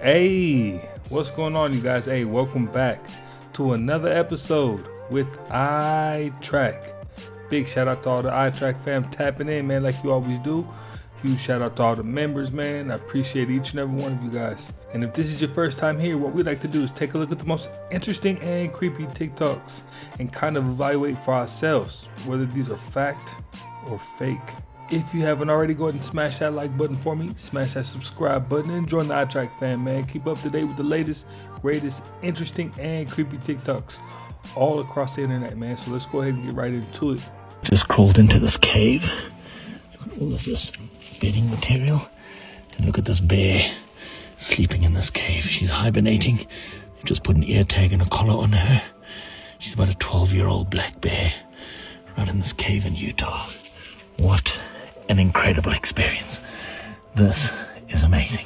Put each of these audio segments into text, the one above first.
Hey, what's going on, you guys? Hey, welcome back to another episode with iTrack. Big shout out to all the iTrack fam tapping in, man, like you always do. Huge shout out to all the members, man. I appreciate each and every one of you guys. And if this is your first time here, what we like to do is take a look at the most interesting and creepy TikToks and kind of evaluate for ourselves whether these are fact or fake. If you haven't already, go ahead and smash that like button for me, smash that subscribe button, and join the iTrack fam, man. Keep up to date with the latest, greatest, interesting, and creepy TikToks all across the internet, man. So let's go ahead and get right into it. Just crawled into this cave. Look at all of this bedding material. And look at this bear sleeping in this cave. She's hibernating. Just put an ear tag and a collar on her. She's about a 12-year-old black bear right in this cave in Utah. What an incredible experience. This is amazing.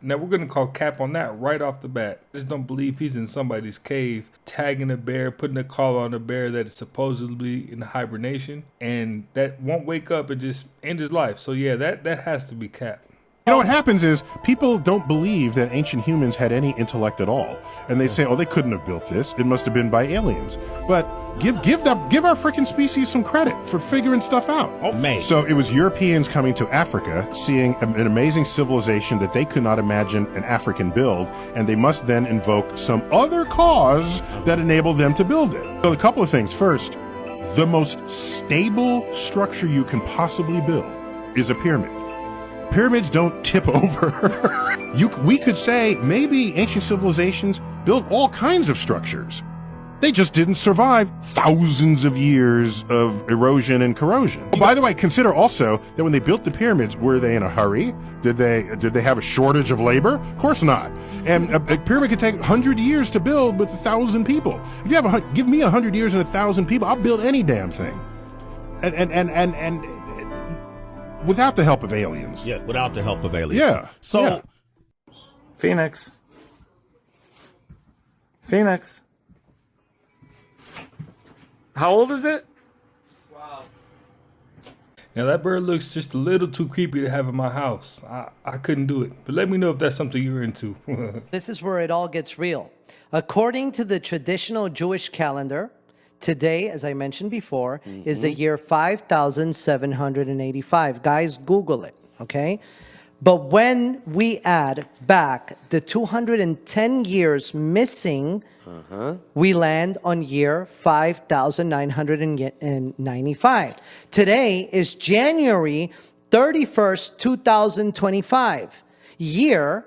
Now we're going to call cap on that right off the bat. I just don't believe he's in somebody's cave, tagging a bear, putting a collar on a bear that is supposedly in hibernation, and that won't wake up and just end his life. So yeah, that has to be cap. You know what happens is people don't believe that ancient humans had any intellect at all, and they say, "Oh, they couldn't have built this. It must have been by aliens." But give our freaking species some credit for figuring stuff out. Oh, man. So it was Europeans coming to Africa, seeing an amazing civilization that they could not imagine an African build, and they must then invoke some other cause that enabled them to build it. So a couple of things. First, the most stable structure you can possibly build is a pyramid. Pyramids don't tip over. We could say maybe ancient civilizations built all kinds of structures. They just didn't survive thousands of years of erosion and corrosion. Oh, by the way, consider also that when they built the pyramids, were they in a hurry? Did they have a shortage of labor? Of course not. And a pyramid could take 100 years to build with 1,000 people. If you have give me 100 years and 1,000 people, I'll build any damn thing. And without the help of aliens. Yeah, without the help of aliens. Yeah. So, yeah. Phoenix. How old is it? Now that bird looks just a little too creepy to have in my house. I couldn't do it. But let me know if that's something you're into. This is where it all gets real. According to the traditional Jewish calendar, today, as I mentioned before, is the year 5,785. Guys, Google it, okay? But when we add back the 210 years missing, we land on year 5,995. Today is January 31st, 2025. Year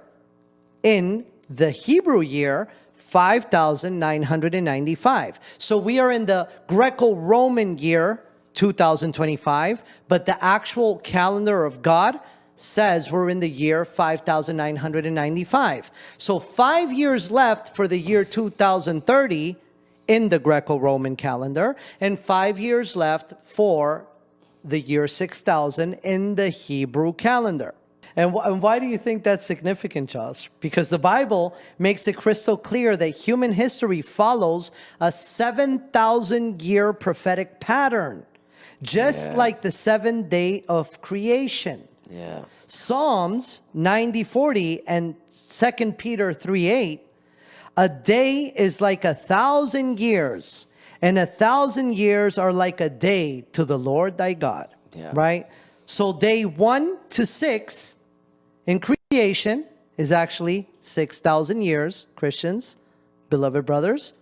in the Hebrew year 5,995. So we are in the Greco-Roman year 2025, but the actual calendar of God says we're in the year 5,995. So 5 years left for the year 2030 in the Greco-Roman calendar, and 5 years left for the year 6,000 in the Hebrew calendar. And why do you think that's significant, Josh? Because the Bible makes it crystal clear that human history follows a 7,000-year prophetic pattern, just like the 7th day of creation. Yeah. Psalms 90:40 and 2 Peter 3:8, a day is like 1,000 years, and 1,000 years are like a day to the Lord thy God. Yeah. Right? So day 1 to 6 in creation is actually 6,000 years, Christians, beloved brothers.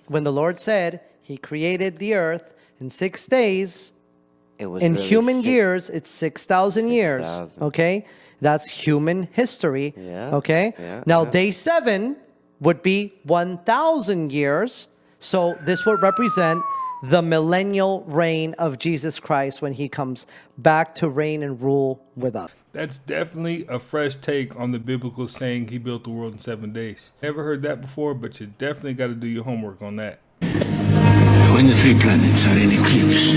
When the Lord said he created the earth in 6 days, It was in really human years, it's 6,000 years. 6,000. Okay? That's human history. Yeah, Okay? yeah, Now, yeah. day 7 would be 1,000 years. So this would represent the millennial reign of Jesus Christ when he comes back to reign and rule with us. That's definitely a fresh take on the biblical saying he built the world in 7 days. Never heard that before, but you definitely got to do your homework on that. when the three planets are in eclipse,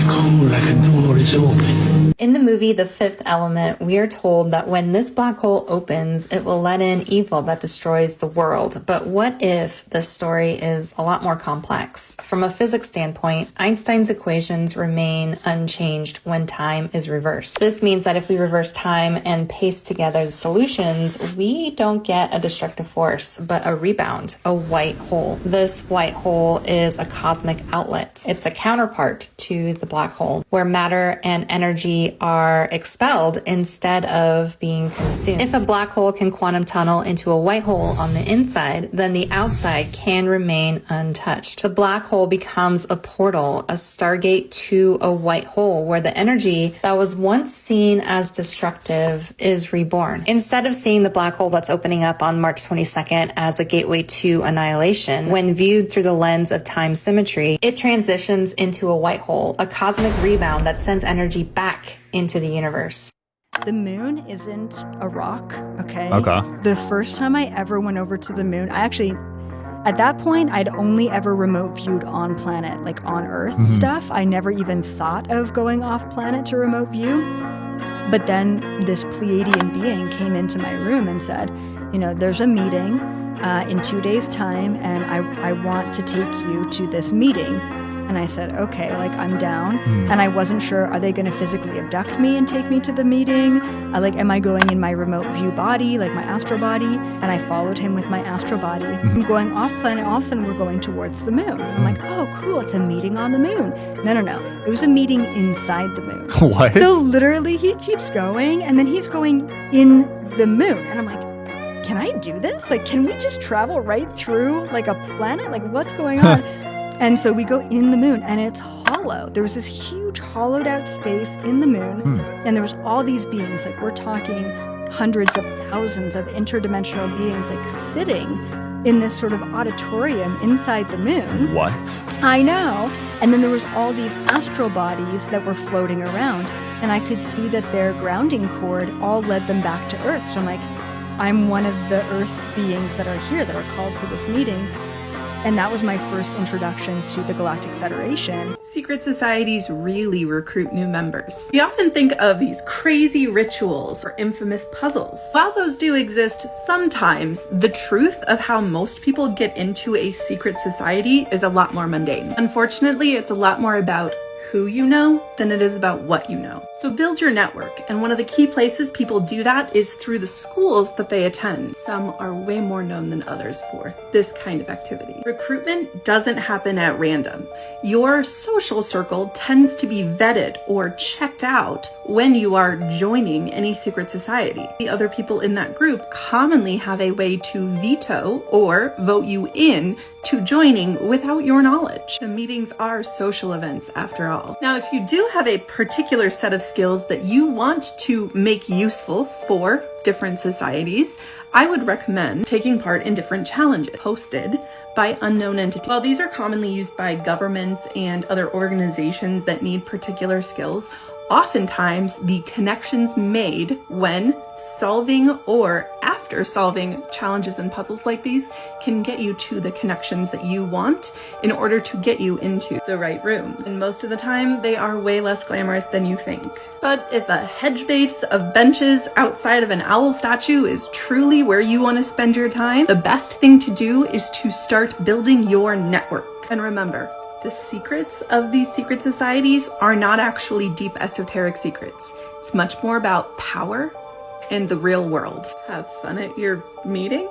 cool like a door is open. In the movie The Fifth Element, we are told that when this black hole opens, it will let in evil that destroys the world. But what if the story is a lot more complex? From a physics standpoint, Einstein's equations remain unchanged when time is reversed. This means that if we reverse time and paste together the solutions, we don't get a destructive force, but a rebound, a white hole. This white hole is a cosmic outlet. It's a counterpart to the black hole, where matter and energy are expelled instead of being consumed. If a black hole can quantum tunnel into a white hole on the inside, then the outside can remain untouched. The black hole becomes a portal, a stargate to a white hole, where the energy that was once seen as destructive is reborn. Instead of seeing the black hole that's opening up on March 22nd as a gateway to annihilation, when viewed through the lens of time symmetry, it transitions into a white hole, a cosmic rebound that sends energy back into the universe. The moon isn't a rock, okay? Okay. The first time I ever went over to the moon, at that point, I'd only ever remote viewed on planet, like on Earth stuff. I never even thought of going off planet to remote view. But then this Pleiadian being came into my room and said, you know, there's a meeting in 2 days' time, and I want to take you to this meeting. And I said, okay, like I'm down. And I wasn't sure, are they going to physically abduct me and take me to the meeting? Am I going in my remote view body, like my astral body? And I followed him with my astral body. I'm going off planet, all of a sudden we're going towards the moon. I'm like, oh, cool, it's a meeting on the moon. No. It was a meeting inside the moon. What? So literally he keeps going, and then he's going in the moon. And I'm like, can I do this? Like, can we just travel right through like a planet? Like, what's going on? And so we go in the moon, and it's hollow. There was this huge hollowed out space in the moon, and there was all these beings, like we're talking hundreds of thousands of interdimensional beings, like sitting in this sort of auditorium inside the moon. What? I know. And then there was all these astral bodies that were floating around, and I could see that their grounding cord all led them back to Earth. So I'm like, I'm one of the Earth beings that are here, that are called to this meeting. And that was my first introduction to the Galactic Federation. Secret societies really recruit new members. We often think of these crazy rituals or infamous puzzles. While those do exist sometimes, the truth of how most people get into a secret society is a lot more mundane. Unfortunately, it's a lot more about who you know than it is about what you know. So build your network, and one of the key places people do that is through the schools that they attend. Some are way more known than others for this kind of activity. Recruitment doesn't happen at random. Your social circle tends to be vetted or checked out when you are joining any secret society. The other people in that group commonly have a way to veto or vote you in to joining without your knowledge. The meetings are social events after all. Now, if you do have a particular set of skills that you want to make useful for different societies, I would recommend taking part in different challenges hosted by unknown entities. While these are commonly used by governments and other organizations that need particular skills, oftentimes the connections made when solving or after solving challenges and puzzles like these can get you to the connections that you want in order to get you into the right rooms. And most of the time, they are way less glamorous than you think. But if a hedge base of benches outside of an owl statue is truly where you want to spend your time, the best thing to do is to start building your network. And remember, the secrets of these secret societies are not actually deep esoteric secrets. It's much more about power and the real world. Have fun at your meetings.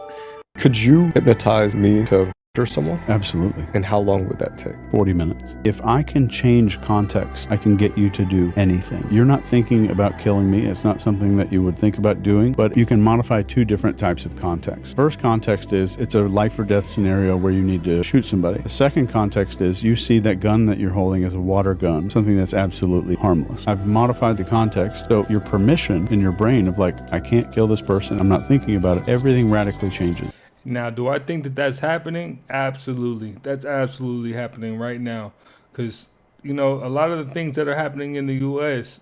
Could you hypnotize me to murder someone? Absolutely. And how long would that take? 40 minutes. If I can change context, I can get you to do anything. You're not thinking about killing me. It's not something that you would think about doing, but you can modify two different types of context. First context is it's a life or death scenario where you need to shoot somebody. The second context is you see that gun that you're holding is a water gun, something that's absolutely harmless. I've modified the context, so your permission in your brain of like, I can't kill this person, I'm not thinking about it, everything radically changes. Now, do I think that that's happening? Absolutely. That's absolutely happening right now. Because, you know, a lot of the things that are happening in the U.S.,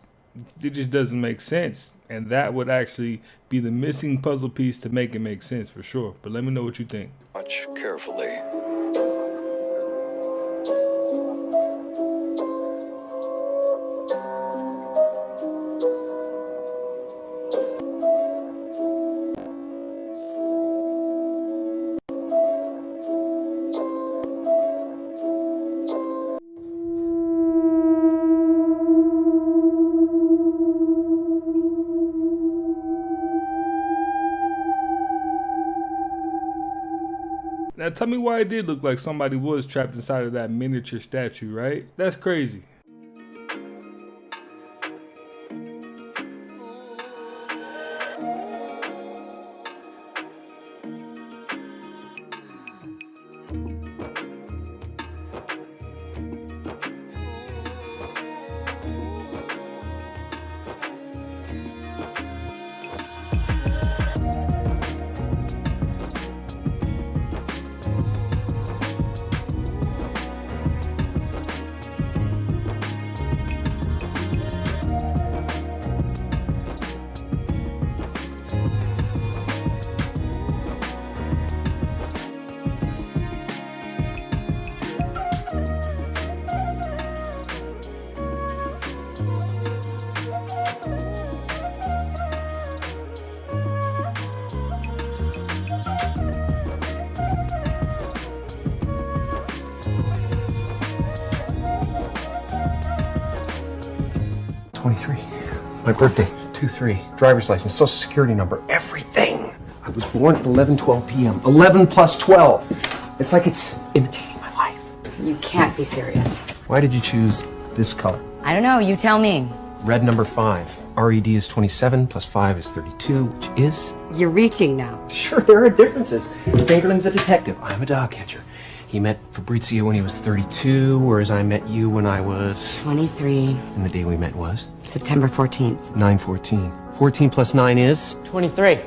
it just doesn't make sense. And that would actually be the missing puzzle piece to make it make sense for sure. But let me know what you think. Watch carefully. Now tell me why it did look like somebody was trapped inside of that miniature statue, right? That's crazy. My birthday, 2-3. Driver's license, social security number, everything. I was born at 11:12 p.m. 11 plus 12. It's like it's imitating my life. You can't be serious. Why did you choose this color? I don't know, you tell me. Red number 5. RED is 27 plus 5 is 32, which is... You're reaching now. Sure, there are differences. Fingerling's a detective. I'm a dog catcher. He met Fabrizio when he was 32, whereas I met you when I was... 23. And the day we met was? September 14th. 9/14. 14 plus 9 is? 23.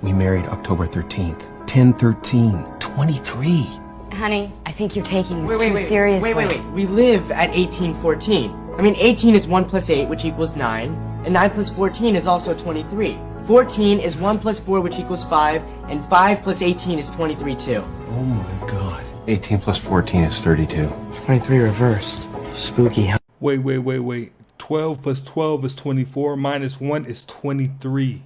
We married October 13th. 10/13. 23. Honey, I think you're taking this too seriously. Wait. We live at 1814. I mean, 18 is 1 plus 8, which equals 9. And 9 plus 14 is also 23. 14 is 1 plus 4, which equals 5. And 5 plus 18 is 23 too. Oh my god. 18 plus 14 is 32. 23 reversed. Spooky, huh? Wait. 12 plus 12 is 24, minus 1 is 23.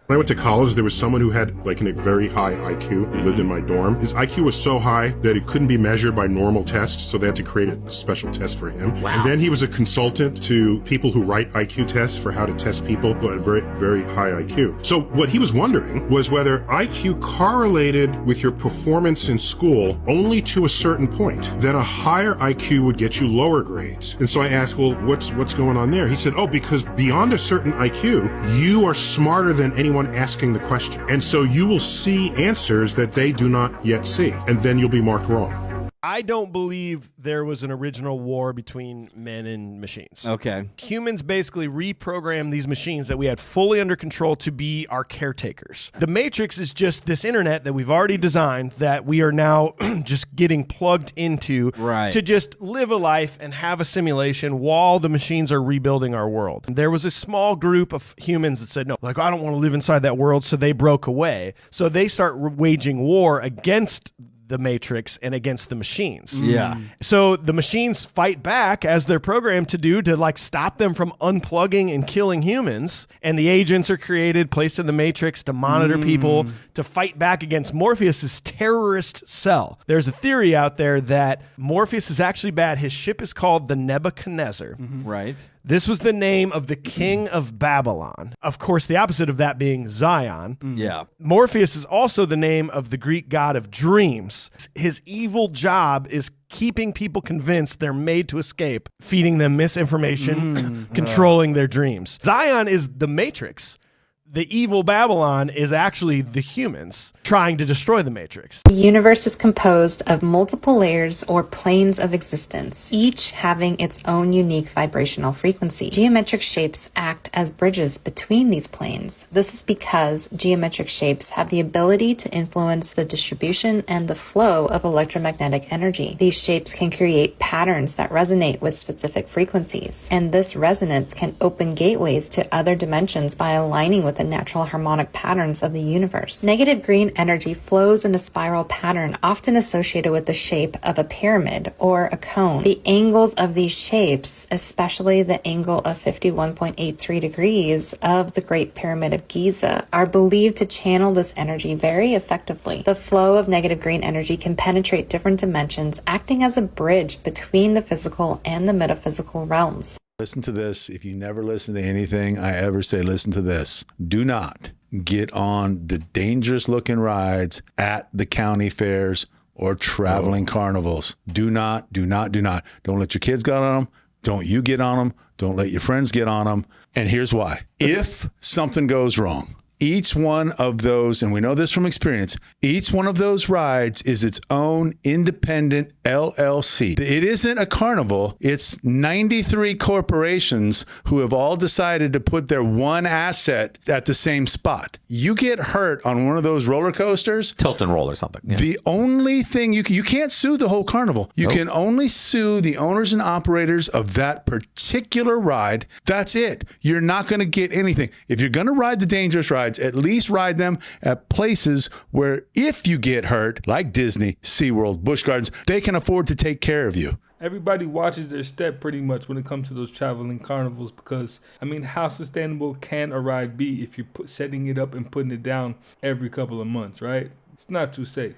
When I went to college, there was someone who had like a very high IQ who lived in my dorm. His IQ was so high that it couldn't be measured by normal tests, so they had to create a special test for him. Wow. And then he was a consultant to people who write IQ tests for how to test people who had very, very high IQ. So what he was wondering was whether IQ correlated with your performance in school only to a certain point. Then a higher IQ would get you lower grades. And so I asked, well, what's going on there? He said, oh, because beyond a certain IQ, you are smarter than anyone asking the question. And so you will see answers that they do not yet see, and then you'll be marked wrong. I don't believe there was an original war between men and machines. Okay. Humans basically reprogrammed these machines that we had fully under control to be our caretakers. The Matrix is just this internet that we've already designed that we are now just getting plugged into to just live a life and have a simulation while the machines are rebuilding our world. There was a small group of humans that said, no, like, I don't want to live inside that world, so they broke away. So they start waging war against the Matrix and against the machines. Yeah. So the machines fight back as they're programmed to do to like stop them from unplugging and killing humans. And the agents are created, placed in the Matrix to monitor people, to fight back against Morpheus's terrorist cell. There's a theory out there that Morpheus is actually bad. His ship is called the Nebuchadnezzar. Right. This was the name of the king of Babylon. Of course, the opposite of that being Zion. Yeah. Morpheus is also the name of the Greek god of dreams. His evil job is keeping people convinced they're made to escape, feeding them misinformation, controlling their dreams. Zion is the Matrix. The evil Babylon is actually the humans trying to destroy the Matrix. The universe is composed of multiple layers or planes of existence, each having its own unique vibrational frequency. Geometric shapes act as bridges between these planes. This is because geometric shapes have the ability to influence the distribution and the flow of electromagnetic energy. These shapes can create patterns that resonate with specific frequencies, and this resonance can open gateways to other dimensions by aligning with the natural harmonic patterns of the universe. Negative green energy flows in a spiral pattern often associated with the shape of a pyramid or a cone. The angles of these shapes, especially the angle of 51.83 degrees of the Great Pyramid of Giza, are believed to channel this energy very effectively. The flow of negative green energy can penetrate different dimensions, acting as a bridge between the physical and the metaphysical realms. Listen to this. If you never listen to anything I ever say, listen to this. Do not get on the dangerous looking rides at the county fairs or traveling carnivals. Do not. Don't let your kids get on them. Don't you get on them. Don't let your friends get on them. And here's why. If something goes wrong, each one of those, and we know this from experience, each one of those rides is its own independent LLC. It isn't a carnival. It's 93 corporations who have all decided to put their one asset at the same spot. You get hurt on one of those roller coasters. Tilt and roll or something. Yeah. The only thing you can't sue the whole carnival. You can only sue the owners and operators of that particular ride. That's it. You're not going to get anything. If you're going to ride the dangerous rides, at least ride them at places where if you get hurt, like Disney, SeaWorld, Busch Gardens, they can afford to take care of you. Everybody watches their step pretty much when it comes to those traveling carnivals because, I mean, how sustainable can a ride be if you're setting it up and putting it down every couple of months, right? It's not too safe.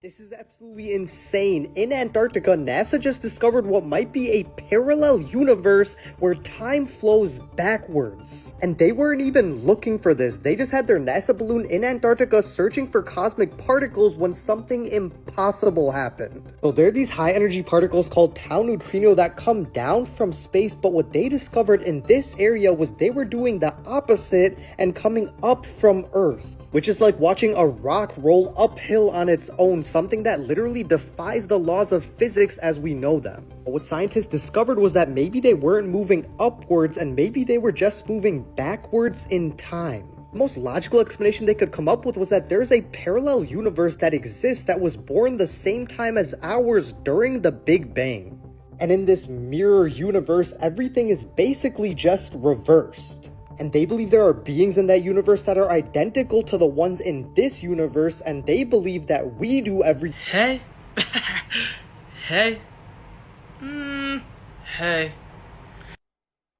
This is absolutely insane. In Antarctica, NASA just discovered what might be a parallel universe where time flows backwards. And they weren't even looking for this. They just had their NASA balloon in Antarctica searching for cosmic particles when something impossible happened. So there are these high energy particles called tau neutrino that come down from space, but what they discovered in this area was they were doing the opposite and coming up from Earth, which is like watching a rock roll uphill on its own, something that literally defies the laws of physics as we know them. But what scientists discovered was that maybe they weren't moving upwards and maybe they were just moving backwards in time. The most logical explanation they could come up with was that there's a parallel universe that exists that was born the same time as ours during the Big Bang. And in this mirror universe, everything is basically just reversed. And they believe there are beings in that universe that are identical to the ones in this universe, and they believe that we do everything. Hey. Hey. Hey.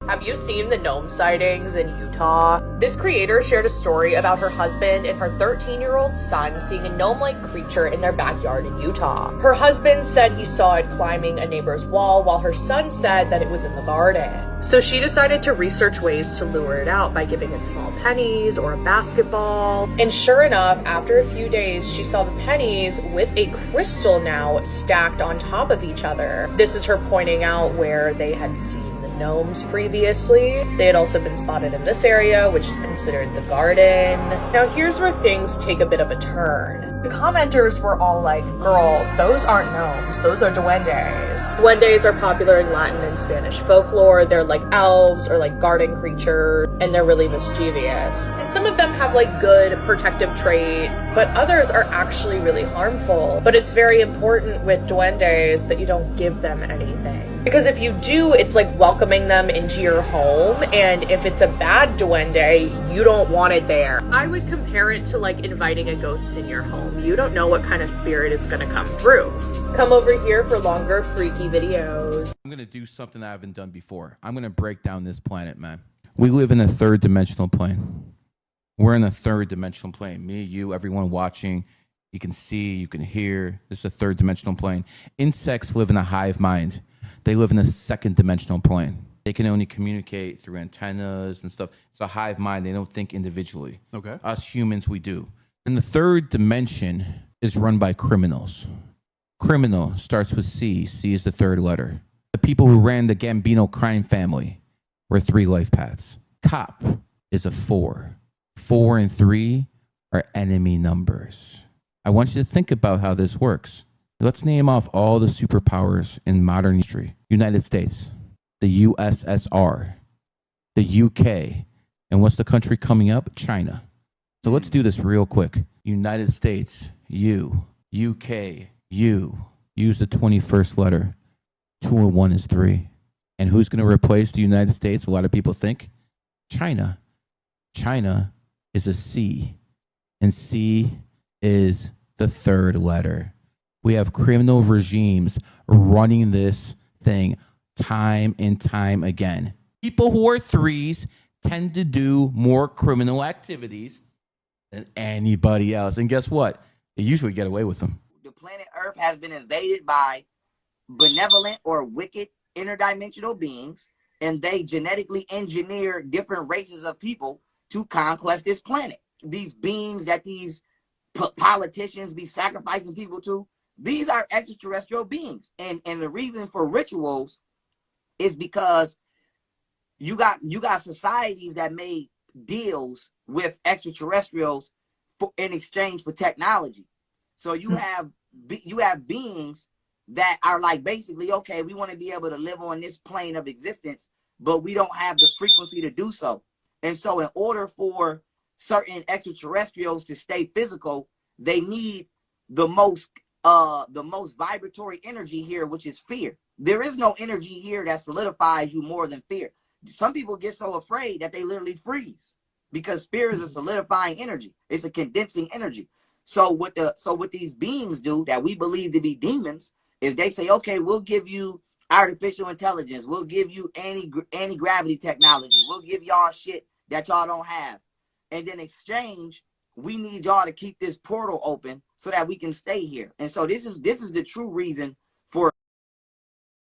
Have you seen the gnome sightings in Utah? This creator shared a story about her husband and her 13-year-old son seeing a gnome-like creature in their backyard in Utah. Her husband said he saw it climbing a neighbor's wall, while her son said that it was in the garden. So she decided to research ways to lure it out by giving it small pennies or a basketball. And sure enough, after a few days, she saw the pennies with a crystal now stacked on top of each other. This is her pointing out where they had seen gnomes previously. They had also been spotted in this area, which is considered the garden. Now here's where things take a bit of a turn. The commenters were all like, girl, those aren't gnomes, those are duendes. Duendes are popular in Latin and Spanish folklore. They're like elves or like garden creatures, and they're really mischievous. And some of them have like good protective traits, but others are actually really harmful. But it's very important with duendes that you don't give them anything. Because if you do, it's like welcoming them into your home, and if it's a bad duende, you don't want it there. I would compare it to like inviting a ghost in your home. You don't know what kind of spirit it's gonna come through. Come over here for longer freaky videos. I'm gonna do something that I haven't done before. I'm gonna break down this planet, man. We live in a third dimensional plane. We're in a third dimensional plane. Me, you, everyone watching, you can see, you can hear. This is a third dimensional plane. Insects live in a hive mind. They live in a second dimensional plane. They can only communicate through antennas and stuff. It's a hive mind. They don't think individually. Okay. Us humans, we do. And the third dimension is run by criminals. Criminal starts with C. C is the third letter. The people who ran the Gambino crime family were 3 life paths. Cop is a 4. 4 and 3 are enemy numbers. I want you to think about how this works. Let's name off all the superpowers in modern history. United States, the USSR, the UK, and what's the country coming up? China. So let's do this real quick. United States, U. UK, U. Use the 21st letter. 2 and 1 is 3. And who's going to replace the United States? A lot of people think China. China is a C. And C is the third letter. We have criminal regimes running this thing time and time again. People who are 3s tend to do more criminal activities than anybody else. And guess what? They usually get away with them. The planet Earth has been invaded by benevolent or wicked interdimensional beings, and they genetically engineer different races of people to conquest this planet. These beings that these politicians be sacrificing people to, these are extraterrestrial beings. And the reason for rituals is because you got societies that made deals with extraterrestrials in exchange for technology. So you have beings that are like, basically, okay, we want to be able to live on this plane of existence, but we don't have the frequency to do so. And so in order for certain extraterrestrials to stay physical, they need the most vibratory energy here, which is fear. There is no energy here that solidifies you more than fear. Some people get so afraid that they literally freeze, because fear is a solidifying energy. It's a condensing energy. So what these beings do that we believe to be demons is they say, okay, we'll give you artificial intelligence. We'll give you anti-gravity technology. We'll give y'all shit that y'all don't have. And in exchange, we need y'all to keep this portal open so that we can stay here. And so this is the true reason for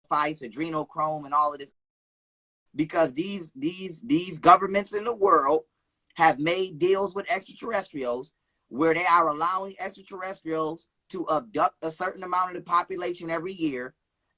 fights, adrenochrome, and all of this, because these governments in the world have made deals with extraterrestrials where they are allowing extraterrestrials to abduct a certain amount of the population every year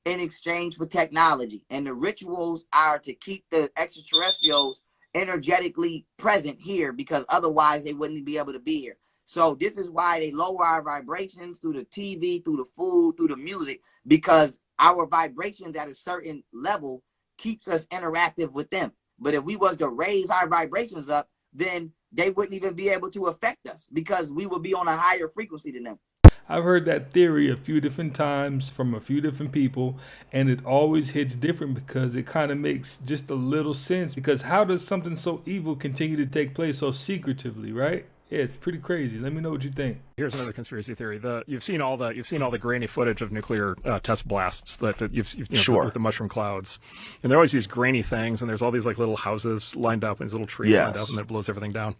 in exchange for technology. And the rituals are to keep the extraterrestrials energetically present here, because otherwise they wouldn't be able to be here. So this is why they lower our vibrations through the TV, through the food, through the music, because our vibrations at a certain level keeps us interactive with them. But if we was to raise our vibrations up, then they wouldn't even be able to affect us, because we would be on a higher frequency than them. I've heard that theory a few different times from a few different people, and it always hits different because it kind of makes just a little sense. Because how does something so evil continue to take place so secretively, right? Yeah, it's pretty crazy. Let me know what you think. Here's another conspiracy theory. You've seen all the grainy footage of nuclear test blasts that you've Sure. with the mushroom clouds, and there are always these grainy things, and there's all these like little houses lined up and these little trees lined up, and it blows everything down.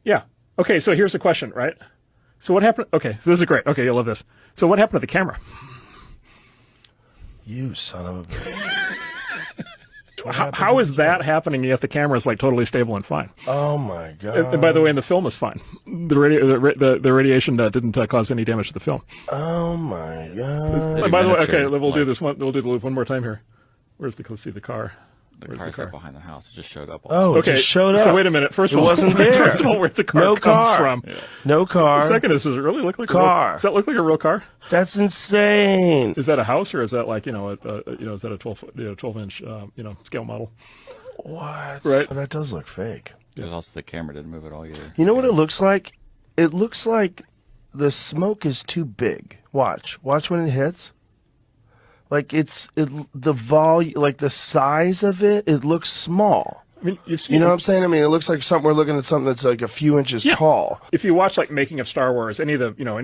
Yeah. Okay. So here's the question, right? So what happened? Okay. So this is great. Okay, you'll love this. So what happened to the camera? You son of a bitch. How is that happening yet the camera is like totally stable and fine? Oh my god! And by the way, and the film is fine. The radiation didn't cause any damage to the film. Oh my god! And by the way, okay, we'll do this one. We'll do the loop one more time here. Let's see the car. The car's right behind the house. It just showed up. Oh, okay. It just showed up. So wait a minute. First of all, it wasn't there. First of all, where'd the car come from? Yeah. No car. The second is, does it really look like car? A real, does that look like a real car? That's insane. Is that a house, or is that like is that a 12-inch scale model? What? Right. Oh, that does look fake. There's also the camera didn't move at all either. You know what it looks like? It looks like the smoke is too big. Watch when it hits. Like the volume, like the size of it, it looks small. I mean, you know what I'm saying? I mean, it looks like we're looking at something that's like a few inches tall. If you watch like making of Star Wars, any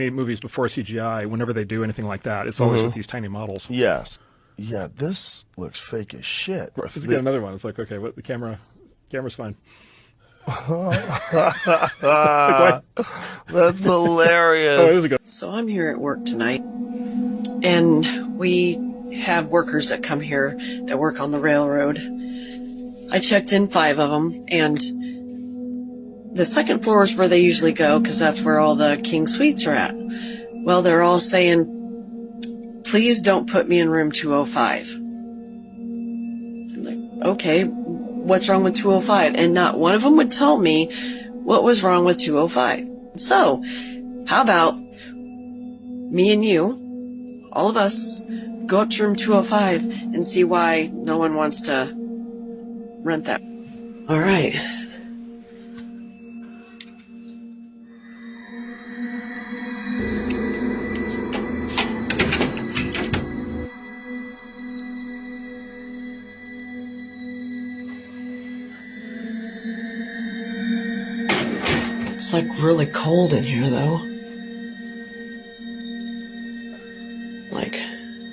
movies before CGI, whenever they do anything like that, it's always with these tiny models. Yes. Yeah, this looks fake as shit. Let's get another one. It's like, okay, what the camera's fine. That's hilarious. So I'm here at work tonight, and we have workers that come here that work on the railroad. I checked in 5 of them, and the second floor is where they usually go because that's where all the king suites are at. Well, they're all saying, please don't put me in room 205. I'm like, okay, what's wrong with 205? And not one of them would tell me what was wrong with 205. So, how about me and you, all of us, go up to room 205 and see why no one wants to rent that. All right. It's like really cold in here though. Like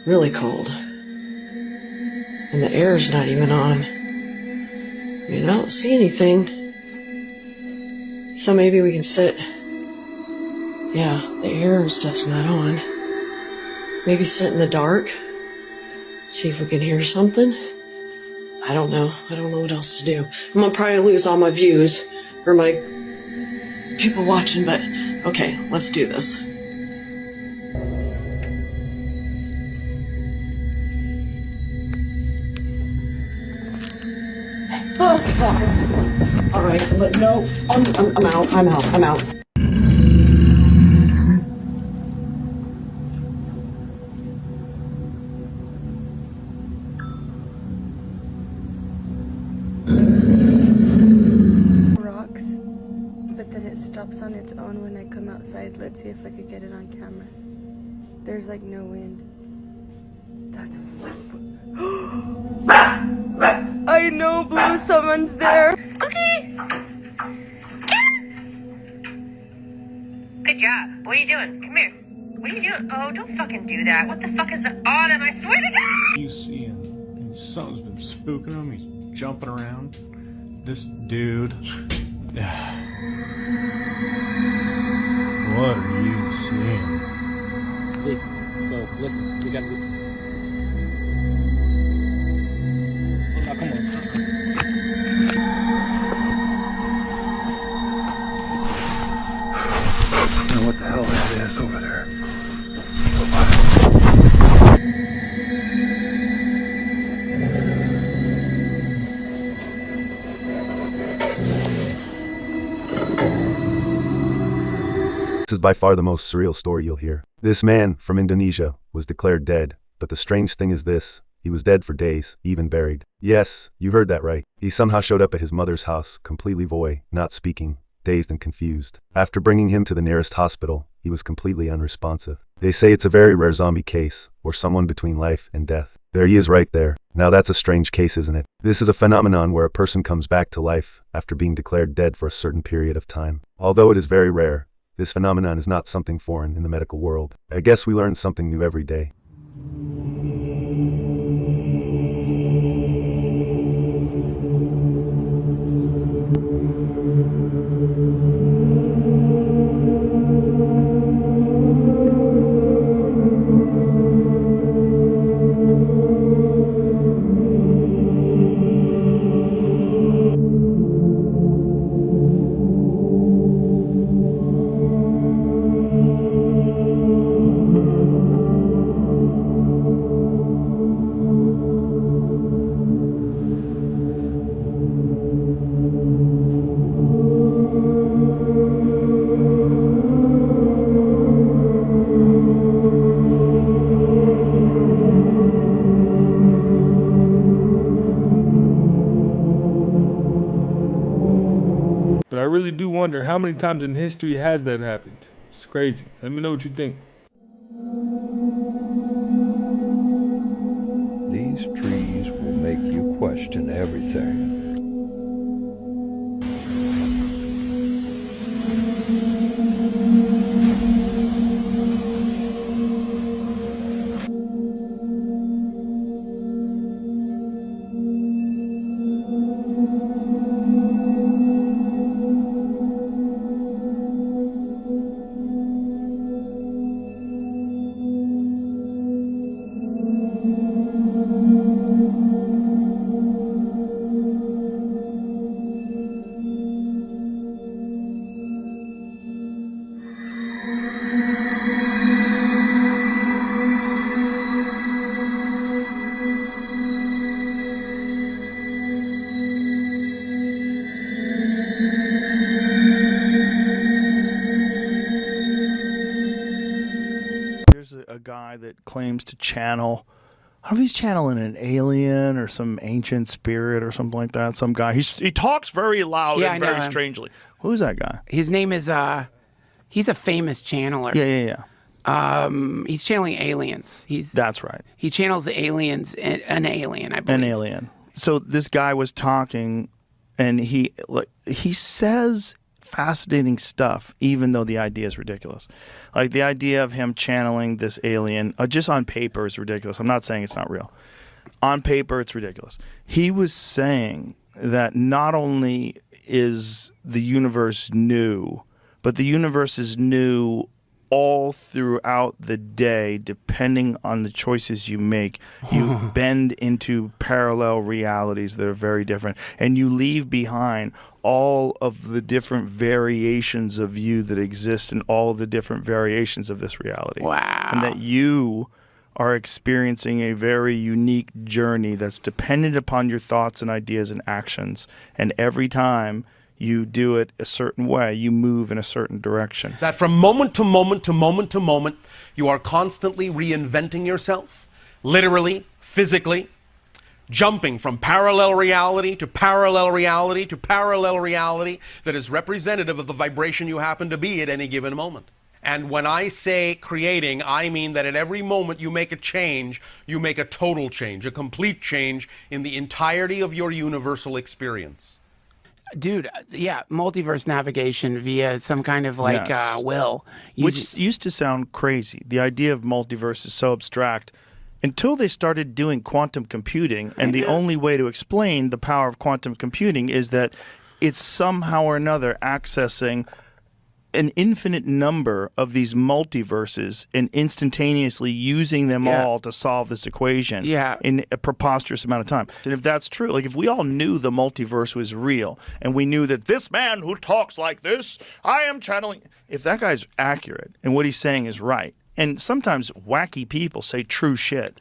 really cold. And the air's not even on. I mean, I don't see anything. So maybe we can sit. Yeah, the air and stuff's not on. Maybe sit in the dark. See if we can hear something. I don't know. I don't know what else to do. I'm gonna probably lose all my views or my people watching, but okay, let's do this. Oh, God. All right, no, I'm out. Rocks, but then it stops on its own when I come outside. Let's see if I could get it on camera. There's like no wind. That's I know, Blue, someone's there. Cookie! Good job. What are you doing? Come here. What are you doing? Oh, don't fucking do that. What the fuck is on him? I swear to God! You see him, and something's been spooking him. He's jumping around. This dude. What are you seeing? See, so listen, we gotta. Oh, come on. I don't know what the hell that is over there. This is by far the most surreal story you'll hear. This man from Indonesia was declared dead, but the strange thing is this: he was dead for days, even buried. Yes, you heard that right. He somehow showed up at his mother's house, completely void, not speaking, dazed and confused. After bringing him to the nearest hospital, he was completely unresponsive. They say it's a very rare zombie case, or someone between life and death. There he is right there. Now that's a strange case, isn't it? This is a phenomenon where a person comes back to life after being declared dead for a certain period of time. Although it is very rare, this phenomenon is not something foreign in the medical world. I guess we learn something new every day. But I really do wonder how many times in history has that happened. It's crazy. Let me know what you think. These trees will make you question everything. A guy that claims to channel, I don't know if he's channeling an alien or some ancient spirit or something like that. Some guy, he talks very loud and very strangely. Who's that guy? His name is he's a famous channeler. Yeah. He's channeling aliens. That's right. He channels the aliens, an alien, I believe. An alien. So this guy was talking, and he says fascinating stuff, even though the idea is ridiculous. Like the idea of him channeling this alien, just on paper, is ridiculous. I'm not saying it's not real. On paper, it's ridiculous. He was saying that not only is the universe new, but the universe is new all throughout the day, depending on the choices you make. You bend into parallel realities that are very different, and you leave behind all of the different variations of you that exist in all the different variations of this reality. Wow. And that you are experiencing a very unique journey that's dependent upon your thoughts and ideas and actions. And every time you do it a certain way, you move in a certain direction. That from moment to moment to moment to moment, you are constantly reinventing yourself, literally, physically, jumping from parallel reality to parallel reality to parallel reality that is representative of the vibration you happen to be at any given moment. And when I say creating, I mean that at every moment you make a change, you make a total change, a complete change in the entirety of your universal experience. Dude, yeah, multiverse navigation via some kind of like Yes. will. Which used to sound crazy. The idea of multiverse is so abstract until they started doing quantum computing. And the only way to explain the power of quantum computing is that it's somehow or another accessing an infinite number of these multiverses and instantaneously using them all to solve this equation in a preposterous amount of time. And if that's true, like if we all knew the multiverse was real and we knew that this man who talks like this, I am channeling, if that guy's accurate and what he's saying is right, and sometimes wacky people say true shit,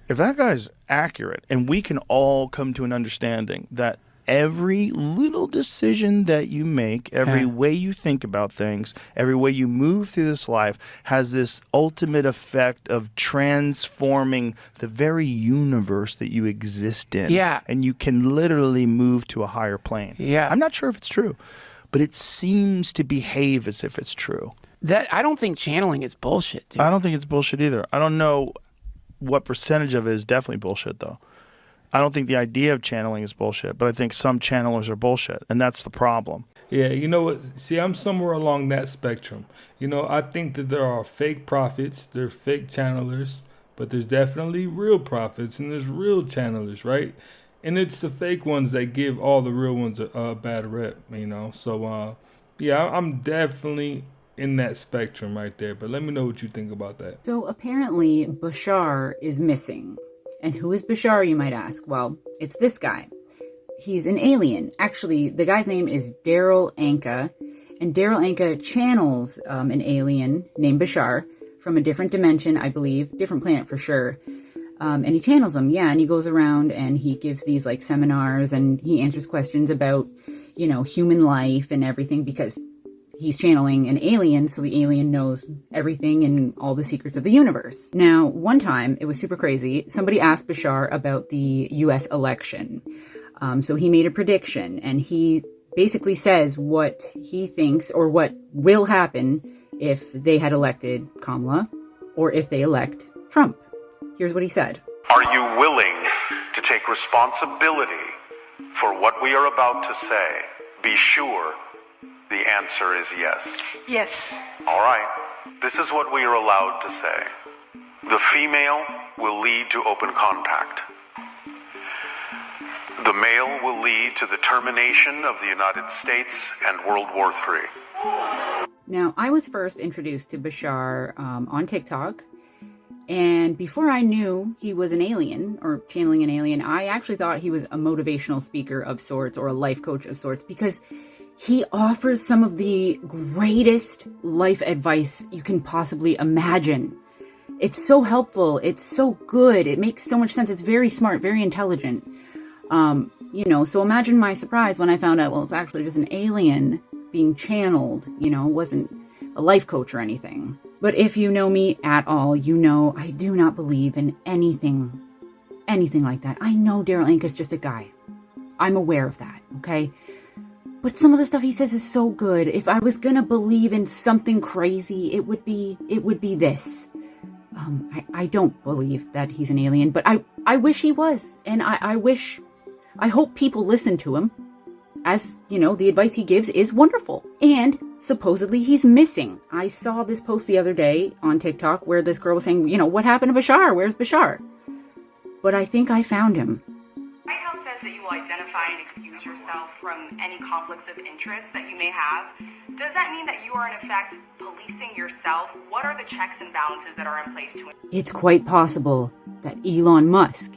if that guy's accurate and we can all come to an understanding that every little decision that you make, every way you think about things, every way you move through this life has this ultimate effect of transforming the very universe that you exist in. Yeah. And you can literally move to a higher plane. Yeah. I'm not sure if it's true, but it seems to behave as if it's true. That I don't think channeling is bullshit, dude. I don't think it's bullshit either. I don't know what percentage of it is definitely bullshit, though. I don't think the idea of channeling is bullshit, but I think some channelers are bullshit, and that's the problem. Yeah, you know what? See, I'm somewhere along that spectrum. You know, I think that there are fake prophets, there are fake channelers, but there's definitely real prophets and there's real channelers, right? And it's the fake ones that give all the real ones a bad rep, you know? So, yeah, I'm definitely in that spectrum right there, but let me know what you think about that. So apparently Bashar is missing. And who is Bashar, you might ask? Well, it's this guy. He's an alien. Actually, the guy's name is Daryl Anka, and Daryl Anka channels an alien named Bashar from a different dimension, I believe, different planet for sure. And he channels him, and he goes around and he gives these like seminars and he answers questions about, you know, human life and everything because he's channeling an alien, so the alien knows everything and all the secrets of the universe. Now, one time, it was super crazy, somebody asked Bashar about the US election. So he made a prediction, and he basically says what he thinks or what will happen if they had elected Kamala or if they elect Trump. Here's what he said. Are you willing to take responsibility for what we are about to say? Be sure the answer is yes. Yes. All right. This is what we are allowed to say. The female will lead to open contact. The male will lead to the termination of the United States and World War III. Now, I was first introduced to Bashar on TikTok, and before I knew he was an alien or channeling an alien, I actually thought he was a motivational speaker of sorts or a life coach of sorts because he offers some of the greatest life advice you can possibly imagine. It's so helpful. It's so good. It makes so much sense. It's very smart, very intelligent. You know, so imagine my surprise when I found out, well, it's actually just an alien being channeled, you know, it wasn't a life coach or anything. But if you know me at all, you know I do not believe in anything like that. I know Daryl Anka's just a guy. I'm aware of that, okay? But some of the stuff he says is so good. If I was gonna believe in something crazy, it would be this. I don't believe that he's an alien, but I wish he was. And I hope people listen to him. As, you know, the advice he gives is wonderful. And supposedly he's missing. I saw this post the other day on TikTok where this girl was saying, you know, what happened to Bashar? Where's Bashar? But I think I found him. White House says that you will identify and excuse distance yourself from any conflicts of interest that you may have. Does that mean that you are in effect policing yourself? What are the checks and balances that are in place to? It's quite possible that Elon Musk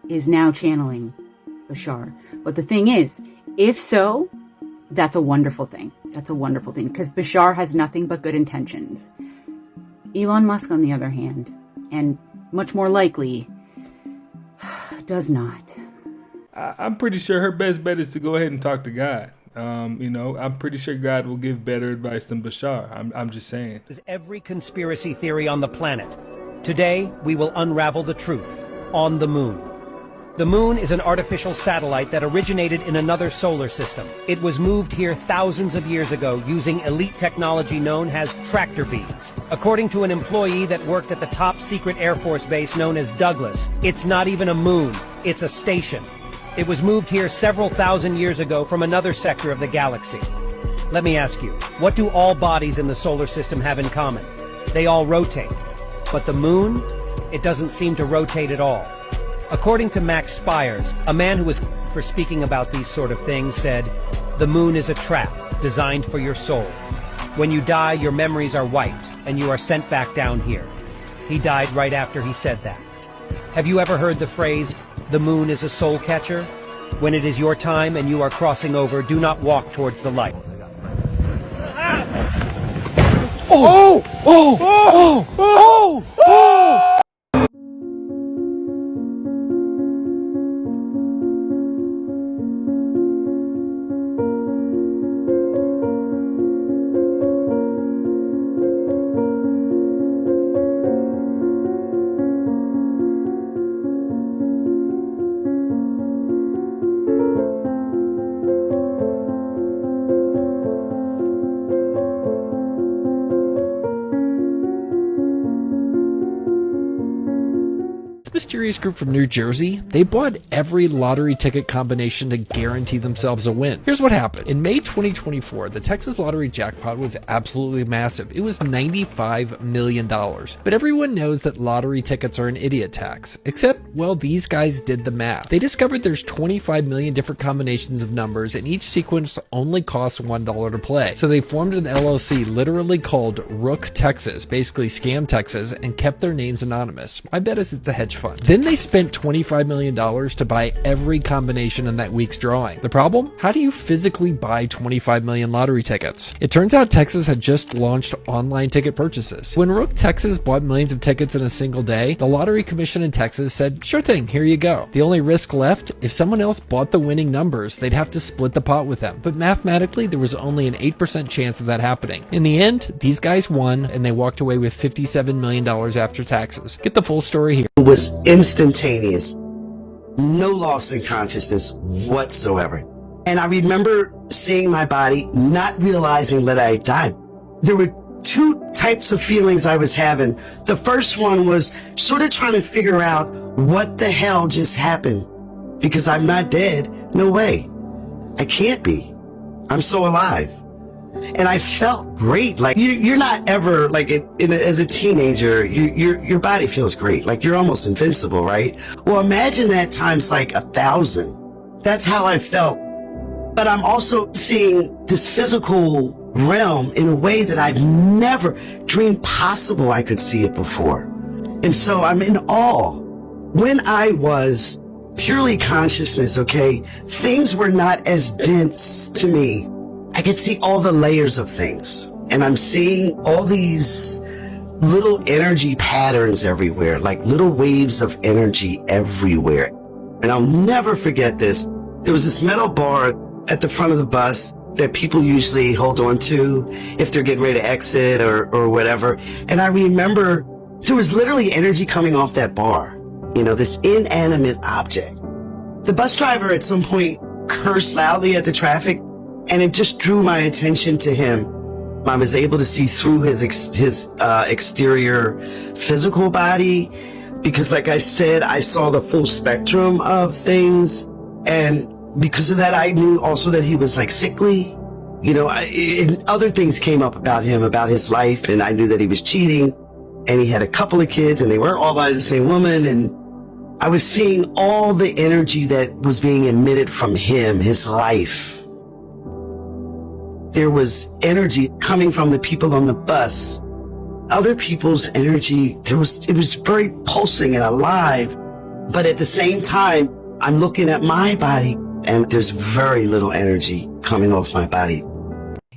is now channeling Bashar. But the thing is, if so, that's a wonderful thing. That's a wonderful thing, because Bashar has nothing but good intentions. Elon Musk, on the other hand, and much more likely, does not. I'm pretty sure her best bet is to go ahead and talk to God. I'm pretty sure God will give better advice than Bashar. I'm just saying. Every conspiracy theory on the planet. Today, we will unravel the truth on the moon. The moon is an artificial satellite that originated in another solar system. It was moved here thousands of years ago using elite technology known as tractor beams. According to an employee that worked at the top secret Air Force base known as Douglas, it's not even a moon, it's a station. It was moved here several thousand years ago from another sector of the galaxy. Let me ask you, what do all bodies in the solar system have in common? They all rotate. But the moon, it doesn't seem to rotate at all. According to Max Spires, a man who was for speaking about these sort of things, said, "The moon is a trap designed for your soul. When you die, your memories are wiped, and you are sent back down here." He died right after he said that. Have you ever heard the phrase, "The moon is a soul catcher"? When it is your time and you are crossing over, do not walk towards the light. Oh! Oh! Oh! Oh! Oh! Mysterious group from New Jersey, they bought every lottery ticket combination to guarantee themselves a win. Here's what happened. In May 2024, the Texas lottery jackpot was absolutely massive. It was $95 million. But everyone knows that lottery tickets are an idiot tax. Except, well, these guys did the math. They discovered there's 25 million different combinations of numbers, and each sequence only costs $1 to play. So they formed an LLC literally called Rook Texas, basically Scam Texas, and kept their names anonymous. My bet is it's a hedge fund. Then they spent $25 million to buy every combination in that week's drawing. The problem? How do you physically buy 25 million lottery tickets? It turns out Texas had just launched online ticket purchases. When Rook Texas bought millions of tickets in a single day, the Lottery Commission in Texas said, "Sure thing, here you go." The only risk left, if someone else bought the winning numbers, they'd have to split the pot with them. But mathematically, there was only an 8% chance of that happening. In the end, these guys won, and they walked away with $57 million after taxes. Get the full story here. It was instantaneous. No loss in consciousness whatsoever. And I remember seeing my body, not realizing that I had died. There were two types of feelings I was having. The first one was sort of trying to figure out what the hell just happened. Because I'm not dead. No way. I can't be. I'm so alive. And I felt great. Like you're not ever like as a teenager, your body feels great. Like you're almost invincible, right? Well, imagine that times like 1,000. That's how I felt. But I'm also seeing this physical realm in a way that I've never dreamed possible I could see it before. And so I'm in awe. When I was purely consciousness, okay, things were not as dense to me. I could see all the layers of things, and I'm seeing all these little energy patterns everywhere, like little waves of energy everywhere. And I'll never forget this. There was this metal bar at the front of the bus that people usually hold on to if they're getting ready to exit or whatever. And I remember there was literally energy coming off that bar, you know, this inanimate object. The bus driver at some point cursed loudly at the traffic, and it just drew my attention to him. I was able to see through his exterior physical body because, like I said, I saw the full spectrum of things. And because of that, I knew also that he was like sickly. You know, and other things came up about him, about his life, and I knew that he was cheating, and he had a couple of kids, and they weren't all by the same woman, and I was seeing all the energy that was being emitted from him, his life. There was energy coming from the people on the bus. Other people's energy, it was very pulsing and alive. But at the same time, I'm looking at my body and there's very little energy coming off my body.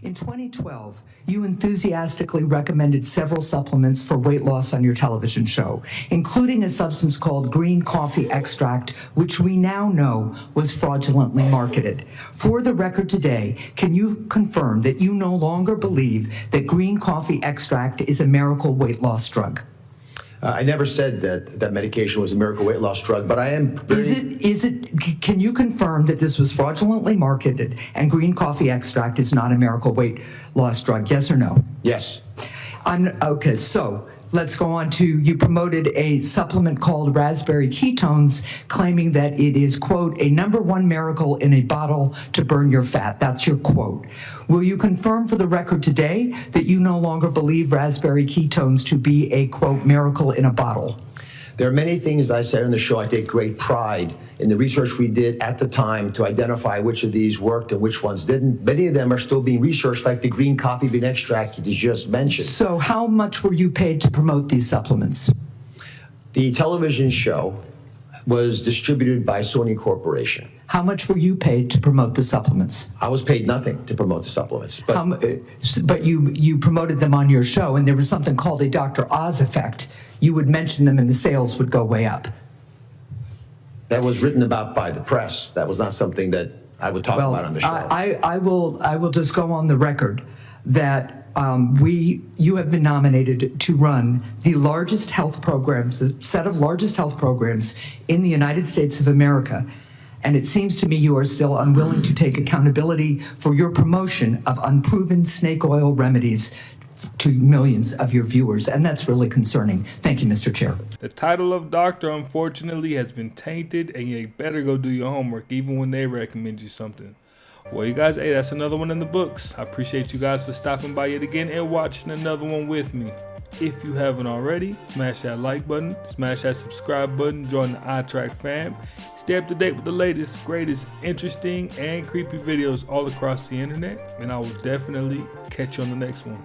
In 2012, you enthusiastically recommended several supplements for weight loss on your television show, including a substance called green coffee extract, which we now know was fraudulently marketed. For the record today, can you confirm that you no longer believe that green coffee extract is a miracle weight loss drug? I never said that medication was a miracle weight loss drug, but I am very... Can you confirm that this was fraudulently marketed and green coffee extract is not a miracle weight loss drug? Yes or no? Yes. Okay, so let's go on to, you promoted a supplement called raspberry ketones, claiming that it is, quote, a #1 miracle in a bottle to burn your fat. That's your quote. Will you confirm for the record today that you no longer believe raspberry ketones to be a, quote, miracle in a bottle? There are many things I said in the show. I take great pride in the research we did at the time to identify which of these worked and which ones didn't. Many of them are still being researched, like the green coffee bean extract you just mentioned. So how much were you paid to promote these supplements? The television show was distributed by Sony Corporation. How much were you paid to promote the supplements? I was paid nothing to promote the supplements. But you promoted them on your show, and there was something called a Dr. Oz effect. You would mention them and the sales would go way up. That was written about by the press. That was not something that I would talk about on the show. I will just go on the record that you have been nominated to run the largest health programs, the set of largest health programs in the United States of America. And it seems to me you are still unwilling to take accountability for your promotion of unproven snake oil remedies to millions of your viewers, and that's really concerning. Thank you, Mr. Chair. The title of doctor, unfortunately, has been tainted, and you better go do your homework, even when they recommend you something. Well, you guys, hey, that's another one in the books. I appreciate you guys for stopping by yet again and watching another one with me. If you haven't already, smash that like button, smash that subscribe button, join the iTrack fam. Stay up to date with the latest, greatest, interesting, and creepy videos all across the internet, and I will definitely catch you on the next one.